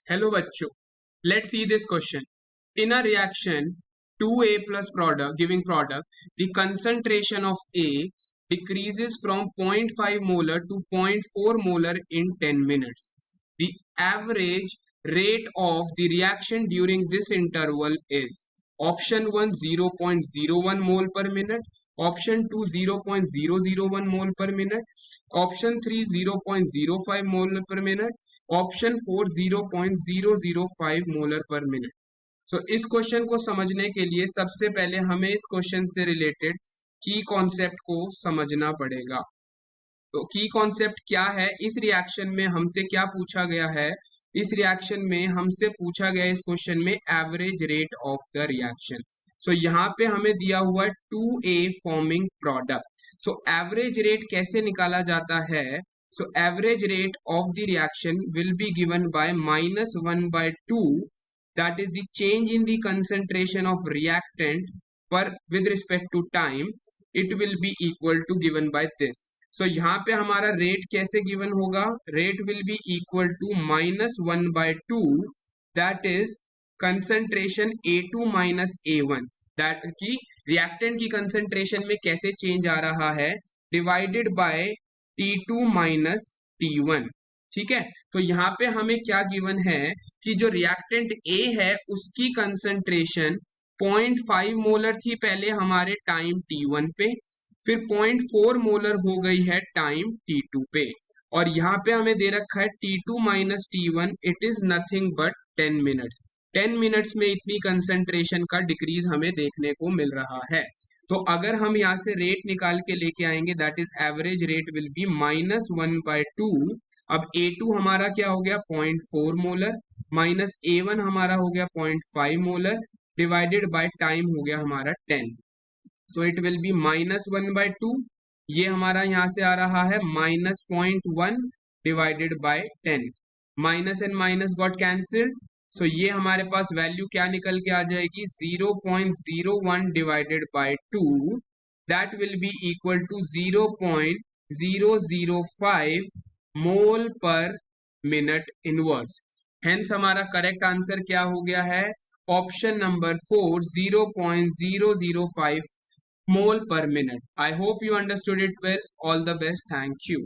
Hello bachcho. Let's see this question. In a reaction 2A plus product giving product, the concentration of A decreases from 0.5 molar to 0.4 molar in 10 minutes. The average rate of the reaction during this interval is option 1 0.01 mole per minute, option 2 0.001 mole per minute, option 3 0.05 mole per minute, option 4 0.005 molar per minute. So इस question को समझने के लिए सबसे पहले हमें इस question से रिलेटेड की कॉन्सेप्ट को समझना पड़ेगा। तो की कॉन्सेप्ट क्या है, इस रिएक्शन में हमसे क्या पूछा गया है, इस रिएक्शन में हमसे पूछा गया इस क्वेश्चन में average rate of the reaction. So यहाँ पे हमें दिया हुआ है 2A forming product. So average rate कैसे निकाला जाता है? So average rate of the reaction will be given by -1/2, that is the change in the concentration of reactant per with respect to time, it will be equal to given by this. So यहाँ पे हमारा rate कैसे given होगा? Rate will be equal to -1/2, that is concentration A2 minus A1, that की reactant की concentration में कैसे change आ रहा है, divided by T2 minus T1। ठीक है, तो यहाँ पे हमें क्या गिवन है कि जो रिएक्टेंट A है उसकी कंसंट्रेशन 0.5 मोलर थी पहले हमारे टाइम T1 पे, फिर 0.4 मोलर हो गई है टाइम T2 पे, और यहाँ पे हमें दे रखा है T2 minus T1, it is nothing but 10 minutes. 10 minutes में इतनी कंसंट्रेशन का डिक्रीज हमें देखने को मिल रहा है। तो अगर हम यहाँ से रेट निकाल के लेके आएंगे, that is average rate will be -1/2। अब A2 हमारा क्या हो गया 0.4 मोलर, माइनस A1 हमारा हो गया 0.5 मोलर, डिवाइडेड बाय टाइम हो गया हमारा 10। सो इट विल बी -1/2, ये हमारा यहाँ से आ रहा है -0.1 divided by 10, minus and minus got cancelled. So ये हमारे पास वैल्यू क्या निकल के आ जाएगी 0.01 divided by 2, that will be equal to 0.005 mole per minute inverse. Hence हमारा करेक्ट आंसर क्या हो गया है? Option number 4 0.005 mole per minute. I hope you understood it well. All the best. Thank you.